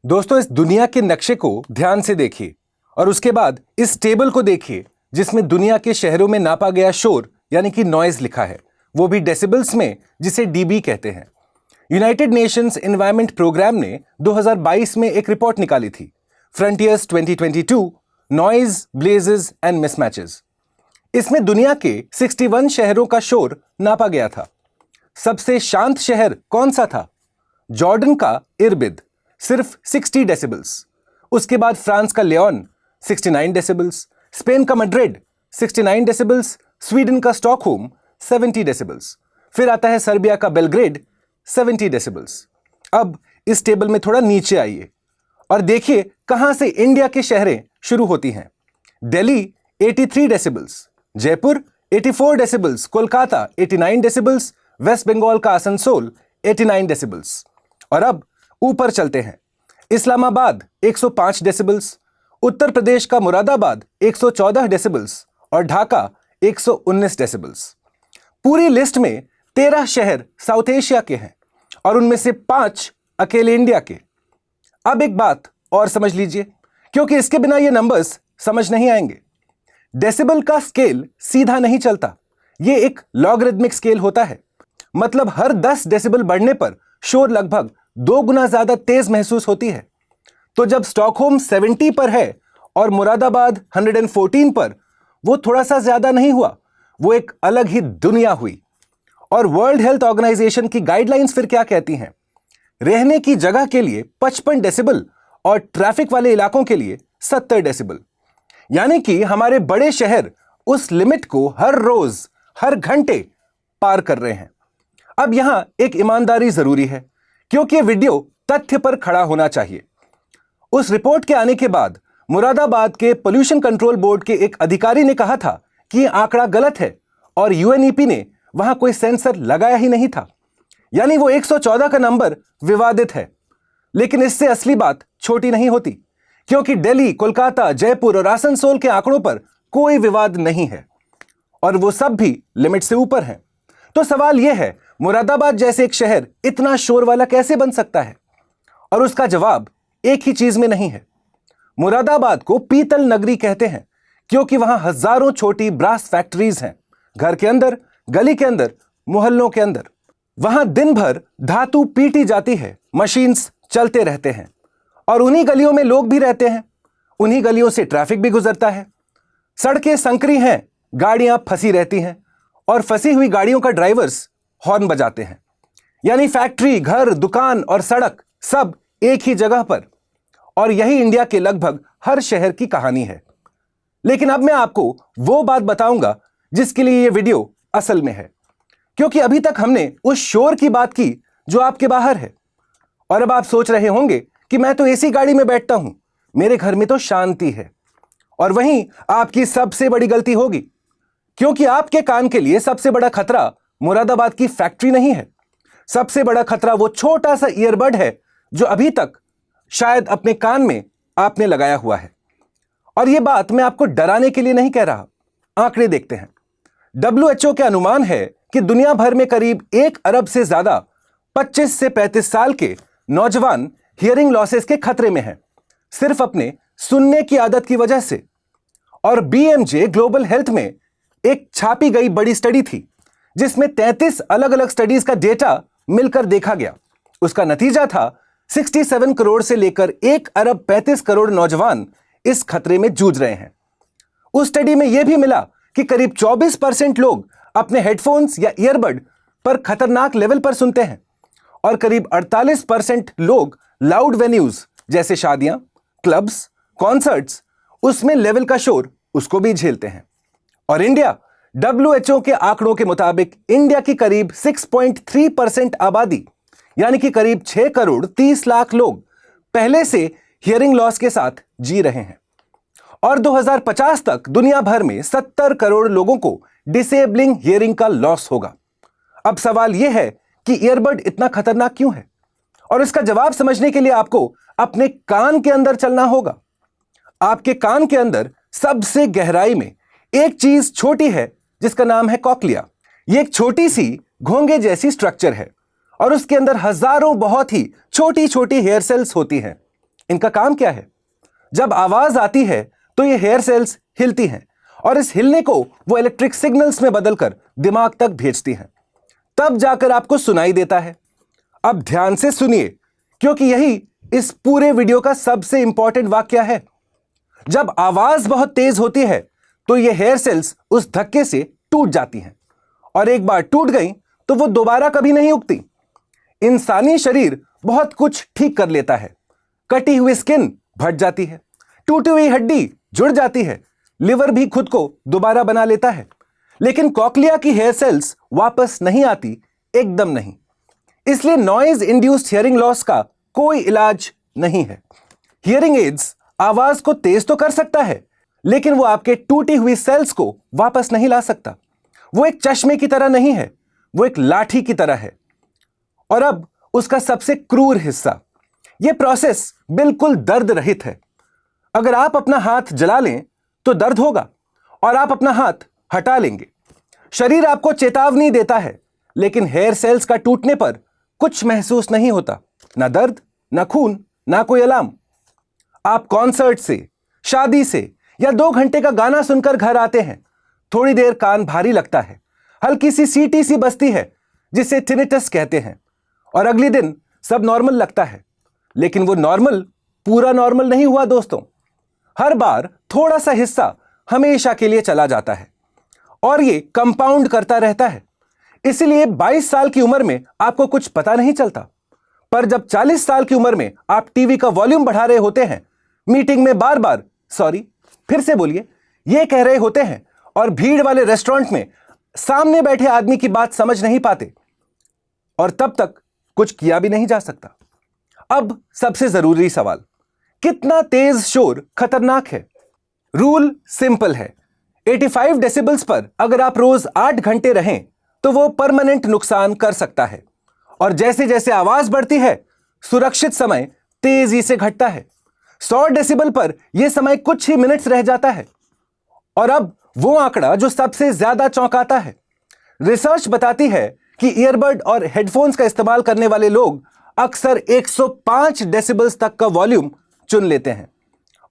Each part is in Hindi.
दोस्तों, इस दुनिया के नक्शे को ध्यान से देखिए और उसके बाद इस टेबल को देखिए जिसमें दुनिया के शहरों में नापा गया शोर यानी कि नॉइज लिखा है, वो भी डेसिबल्स में, जिसे डीबी कहते हैं। यूनाइटेड नेशंस एनवायरनमेंट प्रोग्राम ने 2022 में एक रिपोर्ट निकाली थी, फ्रंटियर्स 2022 नॉइज, ब्लेजेस एंड मिसमैचेस। इसमें दुनिया के 61 शहरों का शोर नापा गया था। सबसे शांत शहर कौन सा था? जॉर्डन का इरबिद, सिर्फ 60 डेसिबल्स। उसके बाद फ्रांस का लियोन 69 डेसिबल्स, स्पेन का मैड्रिड 69 डेसिबल्स, स्वीडन का स्टॉकहोम 70 डेसिबल्स, फिर आता है सर्बिया का बेलग्रेड 70 डेसिबल्स। अब इस टेबल में थोड़ा नीचे आइए और देखिए कहां से इंडिया के शहरें शुरू होती हैं। Delhi 83 decibels, Jaipur 84 decibels, Kolkata 89 decibels, West Bengal का आसनसोल 89 डेसिबल्स। और अब ऊपर चलते हैं। इस्लामाबाद 105 डेसिबल्स, उत्तर प्रदेश का मुरादाबाद 114 डेसिबल्स और ढाका 119 डेसिबल्स। पूरी लिस्ट में 13 शहर साउथ एशिया के हैं और उनमें से 5 अकेले इंडिया के। अब एक बात और समझ लीजिए, क्योंकि इसके बिना ये नंबर्स समझ नहीं आएंगे। डेसिबल का स्केल सीधा नहीं चलता, ये एक लॉगरिदमिक स्केल होता है। मतलब हर 10 डेसिबल बढ़ने पर शोर लगभग 2 गुना ज्यादा तेज महसूस होती है। तो जब स्टॉकहोम 70 पर है और मुरादाबाद 114 पर, वो थोड़ा सा ज्यादा नहीं हुआ, वो एक अलग ही दुनिया हुई। और वर्ल्ड हेल्थ ऑर्गेनाइजेशन की गाइडलाइंस फिर क्या कहती हैं? रहने की जगह के लिए 55 डेसिबल और ट्रैफिक वाले इलाकों के लिए 70 डेसिबल। यानी कि हमारे बड़े शहर उस लिमिट को हर रोज, हर घंटे पार कर रहे हैं। अब यहां एक ईमानदारी जरूरी है, क्योंकि यह वीडियो तथ्य पर खड़ा होना चाहिए। उस रिपोर्ट के आने के बाद मुरादाबाद के पोल्यूशन कंट्रोल बोर्ड के एक अधिकारी ने कहा था कि यह आंकड़ा गलत है और यूएनईपी ने वहां कोई सेंसर लगाया ही नहीं था। यानी वो 114 का नंबर विवादित है। लेकिन इससे असली बात छोटी नहीं होती, क्योंकि दिल्ली, कोलकाता, जयपुर और आसनसोल के आंकड़ों पर कोई विवाद नहीं है और वो सब भी लिमिट से ऊपर हैं। तो सवाल यह है, मुरादाबाद जैसे एक शहर इतना शोर वाला कैसे बन सकता है? और उसका जवाब एक ही चीज में नहीं है। मुरादाबाद को पीतल नगरी कहते हैं, क्योंकि वहां हजारों छोटी ब्रास फैक्ट्रीज हैं, घर के अंदर, गली के अंदर, मोहल्लों के अंदर। वहां दिन भर धातु पीटी जाती है, मशीन्स चलते रहते हैं और उन्हीं गलियों में लोग भी रहते हैं। उन्हीं गलियों से ट्रैफिक भी गुजरता है। सड़कें संकरी हैं, गाड़ियां फंसी रहती हैं और फंसी हुई गाड़ियों का ड्राइवर्स हॉर्न बजाते हैं। यानी फैक्ट्री, घर, दुकान और सड़क सब एक ही जगह पर। और यही इंडिया के लगभग हर शहर की कहानी है। लेकिन अब मैं आपको वो बात बताऊंगा जिसके लिए ये वीडियो असल में है, क्योंकि अभी तक हमने उस शोर की बात की जो आपके बाहर है। और अब आप सोच रहे होंगे कि मैं तो एसी गाड़ी में बैठता हूं, मेरे घर में तो शांति है। और वहीं आपकी सबसे बड़ी गलती होगी, क्योंकि आपके कान के लिए सबसे बड़ा खतरा मुरादाबाद की फैक्ट्री नहीं है। सबसे बड़ा खतरा वो छोटा सा ईयरबड है जो अभी तक शायद अपने कान में आपने लगाया हुआ है। और यह बात मैं आपको डराने के लिए नहीं कह रहा। आंकड़े देखते हैं। WHO के अनुमान है कि दुनिया भर में करीब 1 अरब से ज्यादा 25 से 35 साल के नौजवान हियरिंग लॉसेस के खतरे में हैं, सिर्फ अपने सुनने की आदत की वजह से। और BMJ ग्लोबल हेल्थ में एक छापी गई बड़ी स्टडी थी, जिसमें 33 अलग अलग स्टडीज का डेटा मिलकर देखा गया। उसका नतीजा था 67 करोड़ से लेकर 1 अरब 35 करोड़ नौजवान इस खतरे में जूझ रहे हैं। उस स्टडी में यह भी मिला कि करीब 24% लोग अपने हेडफोन्स या ईयरबड पर खतरनाक लेवल पर सुनते हैं और करीब 48% लोग लाउड वेन्यूज जैसे शादियां, क्लब्स, कॉन्सर्ट्स, उसमें लेवल का शोर उसको भी झेलते हैं। और इंडिया, WHO के आंकड़ों के मुताबिक इंडिया की करीब 6.3% आबादी, यानी कि करीब 6 करोड़ 30 लाख लोग पहले से हियरिंग लॉस के साथ जी रहे हैं। और 2050 तक दुनिया भर में 70 करोड़ लोगों को डिसेबलिंग हियरिंग का लॉस होगा। अब सवाल यह है कि ईयरबड इतना खतरनाक क्यों है? और इसका जवाब समझने के लिए आपको अपने कान के अंदर चलना होगा। आपके कान के अंदर सबसे गहराई में एक चीज छोटी है जिसका नाम है कॉक्लिया। यह एक छोटी सी घोंगे जैसी स्ट्रक्चर है और उसके अंदर हजारों बहुत ही छोटी छोटी हेयर सेल्स होती हैं। इनका काम क्या है? जब आवाज आती है तो ये हेयर सेल्स हिलती हैं और इस हिलने को वो इलेक्ट्रिक सिग्नल्स में बदलकर दिमाग तक भेजती हैं, तब जाकर आपको सुनाई देता है। अब ध्यान से सुनिए, क्योंकि यही इस पूरे वीडियो का सबसे इंपॉर्टेंट वाक्य है। जब आवाज बहुत तेज होती है तो ये हेयर सेल्स उस धक्के से टूट जाती हैं और एक बार टूट गई तो वो दोबारा कभी नहीं उगती। इंसानी शरीर बहुत कुछ ठीक कर लेता है। कटी हुई स्किन फट जाती है, टूटी हुई हड्डी जुड़ जाती है, लिवर भी खुद को दोबारा बना लेता है, लेकिन कॉकलिया की हेयर सेल्स वापस नहीं आती, एकदम नहीं। इसलिए नॉइज इंड्यूस्ड हियरिंग लॉस का कोई इलाज नहीं है। हियरिंग एड्स आवाज को तेज तो कर सकता है, लेकिन वो आपके टूटी हुई सेल्स को वापस नहीं ला सकता। वो एक चश्मे की तरह नहीं है, वो एक लाठी की तरह है। और अब उसका सबसे क्रूर हिस्सा, यह प्रोसेस बिल्कुल दर्द रहित है। अगर आप अपना हाथ जला लें तो दर्द होगा और आप अपना हाथ हटा लेंगे। शरीर आपको चेतावनी देता है, लेकिन हेयर सेल्स का टूटने पर कुछ महसूस नहीं होता, ना दर्द, ना खून, ना कोई अलार्म। आप कॉन्सर्ट से, शादी से या 2 घंटे का गाना सुनकर घर आते हैं। थोड़ी देर कान भारी लगता है, हल्की सी सीटी सी बजती है जिसे टिनिटस कहते हैं, और अगले दिन सब नॉर्मल लगता है। लेकिन वो नॉर्मल पूरा नॉर्मल नहीं हुआ दोस्तों। हर बार थोड़ा सा हिस्सा हमेशा के लिए चला जाता है और ये कंपाउंड करता रहता है। इसलिए 22 साल की उम्र में आपको कुछ पता नहीं चलता, पर जब 40 साल की उम्र में आप टीवी का वॉल्यूम बढ़ा रहे होते हैं, मीटिंग में बार बार फिर से बोलिए ये कह रहे होते हैं और भीड़ वाले रेस्टोरेंट में सामने बैठे आदमी की बात समझ नहीं पाते, और तब तक कुछ किया भी नहीं जा सकता। अब सबसे जरूरी सवाल, कितना तेज शोर खतरनाक है? रूल सिंपल है, 85 डेसिबल्स पर अगर आप रोज 8 घंटे रहें तो वो परमानेंट नुकसान कर सकता है, और जैसे जैसे आवाज बढ़ती है सुरक्षित समय तेजी से घटता है। 100 डेसिबल पर यह समय कुछ ही मिनट्स रह जाता है। और अब वो आंकड़ा जो सबसे ज्यादा चौंकाता है। रिसर्च बताती है कि ईयरबड और हेडफोन्स का इस्तेमाल करने वाले लोग अक्सर 105 डेसिबल्स तक का वॉल्यूम चुन लेते हैं,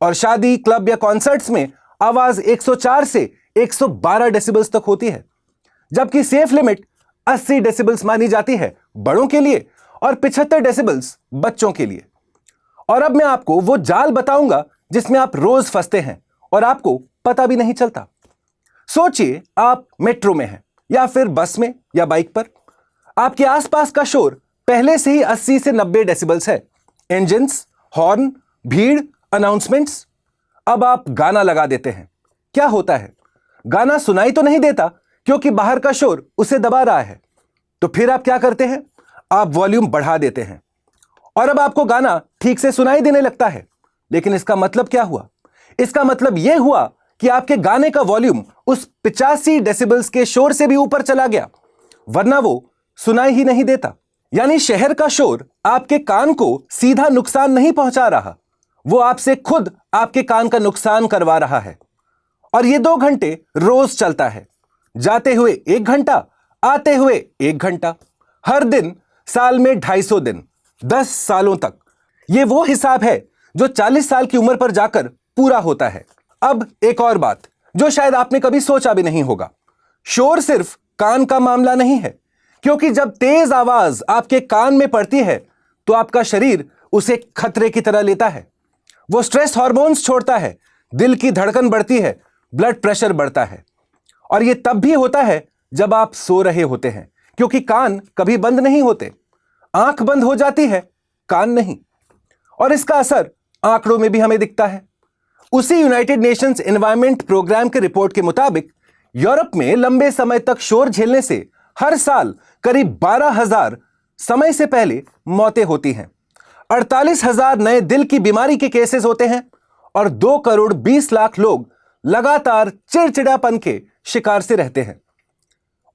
और शादी, क्लब या कॉन्सर्ट्स में आवाज 104 से 112 डेसिबल्स तक होती है, जबकि सेफ लिमिट 80 डेसिबल्स मानी जाती है बड़ों के लिए और 75 डेसिबल्स बच्चों के लिए। और अब मैं आपको वो जाल बताऊंगा जिसमें आप रोज फंसते हैं और आपको पता भी नहीं चलता। सोचिए आप मेट्रो में हैं या फिर बस में या बाइक पर। आपके आसपास का शोर पहले से ही 80 से 90 डेसिबल्स है। इंजन्स, हॉर्न, भीड़, अनाउंसमेंट्स। अब आप गाना लगा देते हैं। क्या होता है? गाना सुनाई तो नहीं देता क्योंकि बाहर का शोर उसे दबा रहा है। तो फिर आप क्या करते हैं? आप वॉल्यूम बढ़ा देते हैं और अब आपको गाना ठीक से सुनाई देने लगता है। लेकिन इसका मतलब क्या हुआ? इसका मतलब यह हुआ कि आपके गाने का वॉल्यूम उस 85 डेसिबल्स के शोर से भी ऊपर चला गया, वरना वो सुनाई ही नहीं देता। यानी शहर का शोर आपके कान को सीधा नुकसान नहीं पहुंचा रहा, वो आपसे खुद आपके कान का नुकसान करवा रहा है। और ये 2 घंटे रोज चलता है, जाते हुए 1 घंटा, आते हुए 1 घंटा, हर दिन, साल में 250 दिन, 10 सालों तक। ये वो हिसाब है जो 40 साल की उम्र पर जाकर पूरा होता है। अब एक और बात जो शायद आपने कभी सोचा भी नहीं होगा, शोर सिर्फ कान का मामला नहीं है, क्योंकि जब तेज आवाज आपके कान में पड़ती है तो आपका शरीर उसे खतरे की तरह लेता है। वो स्ट्रेस हार्मोन्स छोड़ता है, दिल की धड़कन बढ़ती है, ब्लड प्रेशर बढ़ता है। और यह तब भी होता है जब आप सो रहे होते हैं, क्योंकि कान कभी बंद नहीं होते। आंख बंद हो जाती है, कान नहीं। और इसका असर आंकड़ों में भी हमें दिखता है। उसी यूनाइटेड नेशंस एनवायरनमेंट प्रोग्राम के रिपोर्ट के मुताबिक यूरोप में लंबे समय तक शोर झेलने से हर साल करीब 12,000 समय से पहले मौतें होती हैं, 48,000 नए दिल की बीमारी के केसेस होते हैं और 2 करोड़ 20 लाख लोग लगातार चिड़चिड़ापन के शिकार से रहते हैं।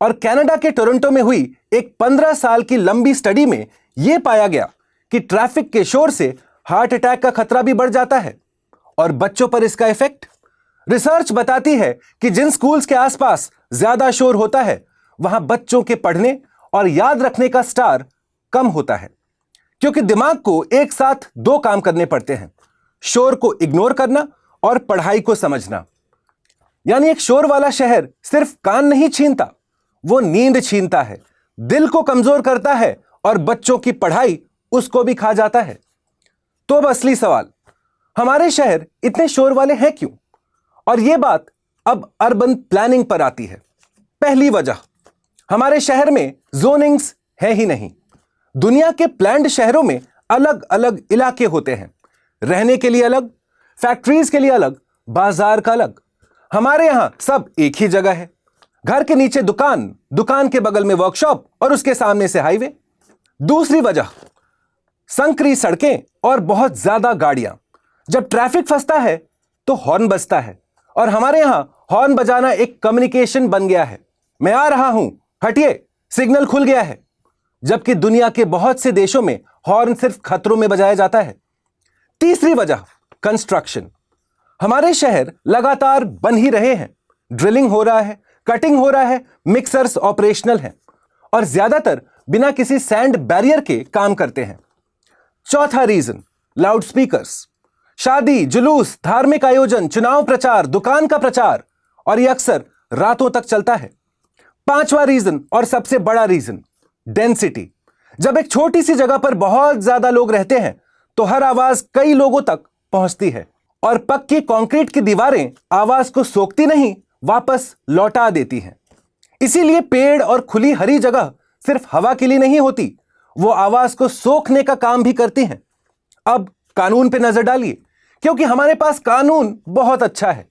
और कनाडा के टोरंटो में हुई एक 15 साल की लंबी स्टडी में यह पाया गया कि ट्रैफिक के शोर से हार्ट अटैक का खतरा भी बढ़ जाता है। और बच्चों पर इसका इफेक्ट? रिसर्च बताती है कि जिन स्कूल्स के आसपास ज्यादा शोर होता है वहां बच्चों के पढ़ने और याद रखने का स्टार कम होता है। क्योंकि दिमाग को एक साथ दो काम करने पड़ते हैं, शोर को इग्नोर करना और पढ़ाई को समझना। यानी एक शोर वाला शहर सिर्फ कान नहीं छीनता, वो नींद छीनता है, दिल को कमजोर करता है और बच्चों की पढ़ाई उसको भी खा जाता है। तो अब असली सवाल, हमारे शहर इतने शोर वाले हैं क्यों? और यह बात अब अर्बन प्लानिंग पर आती है। पहली वजह, हमारे शहर में जोनिंग्स है ही नहीं। दुनिया के प्लान्ड शहरों में अलग अलग इलाके होते हैं, रहने के लिए अलग, फैक्ट्रीज के लिए अलग, बाजार का अलग। हमारे यहां सब एक ही जगह है, घर के नीचे दुकान, दुकान के बगल में वर्कशॉप और उसके सामने से हाईवे। दूसरी वजह, संकरी सड़कें और बहुत ज्यादा गाड़ियां। जब ट्रैफिक फंसता है तो हॉर्न बजता है, और हमारे यहां हॉर्न बजाना एक कम्युनिकेशन बन गया है। मैं आ रहा हूं, हटिए, सिग्नल खुल गया है। जबकि दुनिया के बहुत से देशों में हॉर्न सिर्फ खतरों में बजाया जाता है। तीसरी वजह, कंस्ट्रक्शन। हमारे शहर लगातार बन ही रहे हैं, ड्रिलिंग हो रहा है, कटिंग हो रहा है, मिक्सर्स ऑपरेशनल हैं और ज्यादातर बिना किसी सैंड बैरियर के काम करते हैं। चौथा रीजन, लाउड स्पीकर्स। शादी, जुलूस, धार्मिक आयोजन, चुनाव प्रचार, दुकान का प्रचार, और यह अक्सर रातों तक चलता है। पांचवा रीजन और सबसे बड़ा रीजन, डेंसिटी। जब एक छोटी सी जगह पर बहुत ज्यादा लोग रहते हैं तो हर आवाज कई लोगों तक पहुंचती है, और पक्की कंक्रीट की दीवारें आवाज को सोखती नहीं, वापस लौटा देती हैं। इसीलिए पेड़ और खुली हरी जगह सिर्फ हवा के लिए नहीं होती, वो आवाज को सोखने का काम भी करती हैं। अब कानून पे नजर डालिए, क्योंकि हमारे पास कानून बहुत अच्छा है।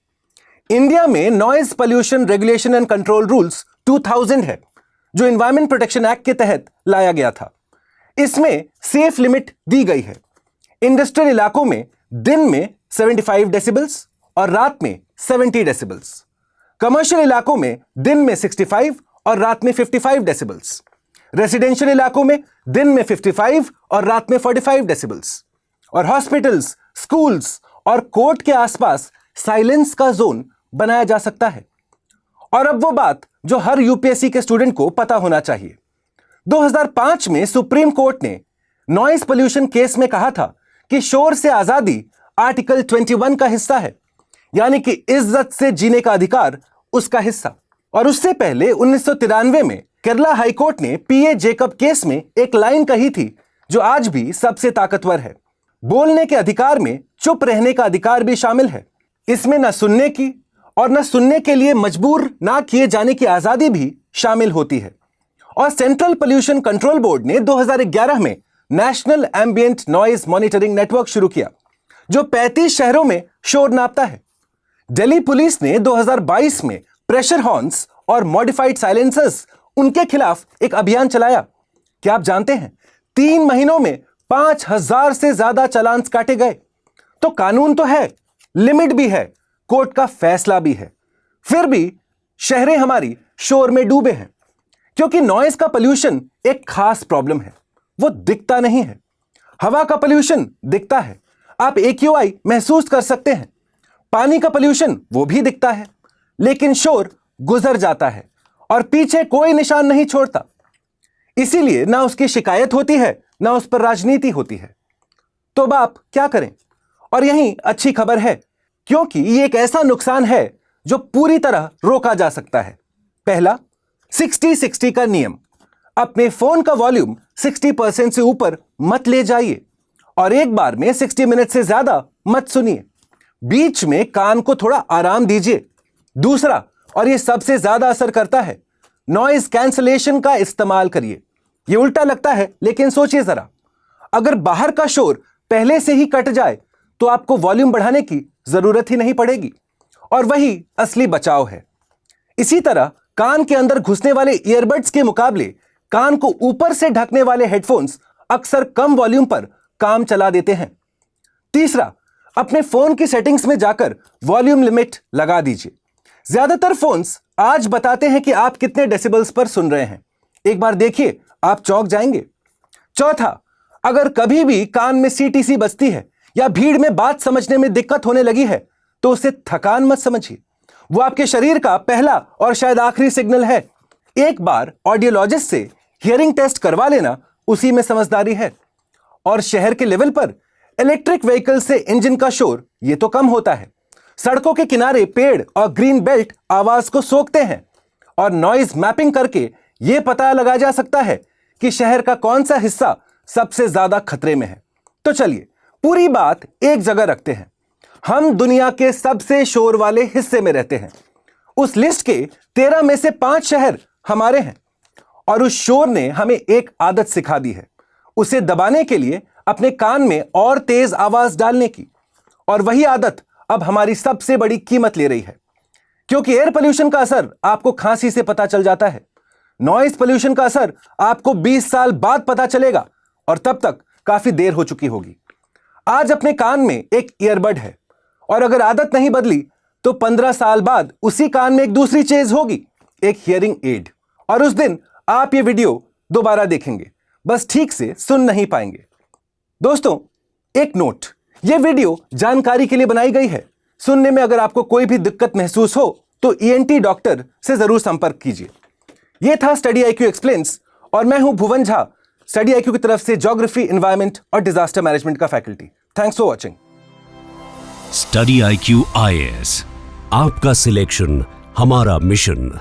इंडिया में noise pollution regulation and control rules 2000 है, जो एनवायरमेंट प्रोटेक्शन एक्ट के तहत लाया गया था। इसमें सेफ लिमिट दी गई है। इंडस्ट्रियल इलाकों में दिन में 75 डेसिबल्स और रात में 70 डेसिबल्स। कमर्शियल इलाकों में दिन में 65 और रात में 55 डेसिबल्स। रेसिडेंशियल इलाकों में दिन में 55 और रात में 45 डेसिबल्स। और हॉस्पिटल्स, स्कूल्स और कोर्ट के आसपास साइलेंस का जोन बनाया जा सकता है। और अब वो बात जो हर यूपीएससी के स्टूडेंट को पता होना चाहिए। 2005 में सुप्रीम कोर्ट ने नॉइज पोल्यूशन केस में कहा था कि शोर से आजादी आर्टिकल 21 का हिस्सा है, यानी कि इज्जत से जीने का अधिकार उसका हिस्सा। और उससे पहले 1993 में केरला हाईकोर्ट ने पीए जेकब केस में एक लाइन कही थी जो आज भी सबसे ताकतवर है। बोलने के अधिकार में चुप रहने का अधिकार भी शामिल है। इसमें न सुनने की और न सुनने के लिए मजबूर ना किए जाने की आजादी भी शामिल होती है। और सेंट्रल पोल्यूशन कंट्रोल बोर्ड ने 2011 में national ambient noise monitoring network शुरू किया, जो 35 शहरों में शोर नापता है। दिल्ली पुलिस ने 2022 में प्रेशर हॉर्न्स और मॉडिफाइड साइलेंसर्स, उनके खिलाफ एक अभियान चलाया। क्या आप जानते हैं, 3 महीनों में 5000 से ज्यादा चालान्स काटे गए। तो कानून तो है, लिमिट भी है, कोर्ट का फैसला भी है, फिर भी शहरें हमारी शोर में डूबे हैं। क्योंकि नॉइज का पोल्यूशन एक खास प्रॉब्लम है, वो दिखता नहीं है। हवा का पोल्यूशन दिखता है, आप AQI महसूस कर सकते हैं। पानी का पोल्यूशन वो भी दिखता है, लेकिन शोर गुजर जाता है और पीछे कोई निशान नहीं छोड़ता। इसीलिए ना उसकी शिकायत होती है, ना उस पर राजनीति होती है। तो अब आप क्या करें? और यही अच्छी खबर है, क्योंकि ये एक ऐसा नुकसान है जो पूरी तरह रोका जा सकता है। पहला, 60-60 का नियम। अपने फोन का वॉल्यूम 60% से ऊपर मत ले जाइए और एक बार में 60 मिनट से ज्यादा मत सुनिए। बीच में कान को थोड़ा आराम दीजिए। दूसरा, और यह सबसे ज्यादा असर करता है, नॉइज कैंसलेशन का इस्तेमाल करिए। यह उल्टा लगता है, लेकिन सोचिए जरा, अगर बाहर का शोर पहले से ही कट जाए तो आपको वॉल्यूम बढ़ाने की जरूरत ही नहीं पड़ेगी, और वही असली बचाव है। इसी तरह कान के अंदर घुसने वाले ईयरबड्स के मुकाबले कान को ऊपर से ढकने वाले हेडफोन्स अक्सर कम वॉल्यूम पर काम चला देते हैं। तीसरा, अपने फोन की सेटिंग्स में जाकर वॉल्यूम लिमिट लगा दीजिए। ज्यादातर फोन्स आज बताते हैं कि आप कितने डेसिबल्स पर सुन रहे हैं। एक बार देखिए, आप चौंक जाएंगे। चौथा, अगर कभी भी कान में CTC बजती है या भीड़ में बात समझने में दिक्कत होने लगी है तो उसे थकान मत समझिए, वो आपके शरीर का पहला और शायद आखिरी सिग्नल है। एक बार ऑडियोलॉजिस्ट से हियरिंग टेस्ट करवा लेना, उसी में समझदारी है। और शहर के लेवल पर इलेक्ट्रिक व्हीकल से इंजन का शोर ये तो कम होता है। सड़कों के किनारे पेड़ और ग्रीन बेल्ट आवाज को सोखते हैं और नॉइज मैपिंग करके यह पता लगाया जा सकता है कि शहर का कौन सा हिस्सा सबसे ज्यादा खतरे में है। तो चलिए पूरी बात एक जगह रखते हैं। हम दुनिया के सबसे शोर वाले हिस्से में रहते हैं। उस लिस्ट के 13 में से 5 शहर हमारे हैं और उस शोर ने हमें एक आदत सिखा दी है, उसे दबाने के लिए अपने कान में और तेज आवाज डालने की। और वही आदत अब हमारी सबसे बड़ी कीमत ले रही है, क्योंकि एयर पोल्यूशन का असर आपको खांसी से पता चल जाता है। नॉइज पोल्यूशन का असर आपको 20 साल बाद पता चलेगा और तब तक काफी देर हो चुकी होगी। आज अपने कान में एक ईयरबड है और अगर आदत नहीं बदली तो 15 साल बाद उसी कान में एक दूसरी चीज होगी, एक हियरिंग एड। और उस दिन आप ये वीडियो दोबारा देखेंगे, बस ठीक से सुन नहीं पाएंगे। दोस्तों एक नोट, ये वीडियो जानकारी के लिए बनाई गई है। सुनने में अगर आपको कोई भी दिक्कत महसूस हो तो ईएनटी डॉक्टर से जरूर संपर्क कीजिए। यह था स्टडी आईक्यू एक्सप्लेन्स और मैं हूं भुवन झा, स्टडी आईक्यू की तरफ से ज्योग्राफी, एनवायरनमेंट और डिजास्टर मैनेजमेंट का faculty. Thanks for watching. Study IQ IAS, आपका सिलेक्शन हमारा मिशन।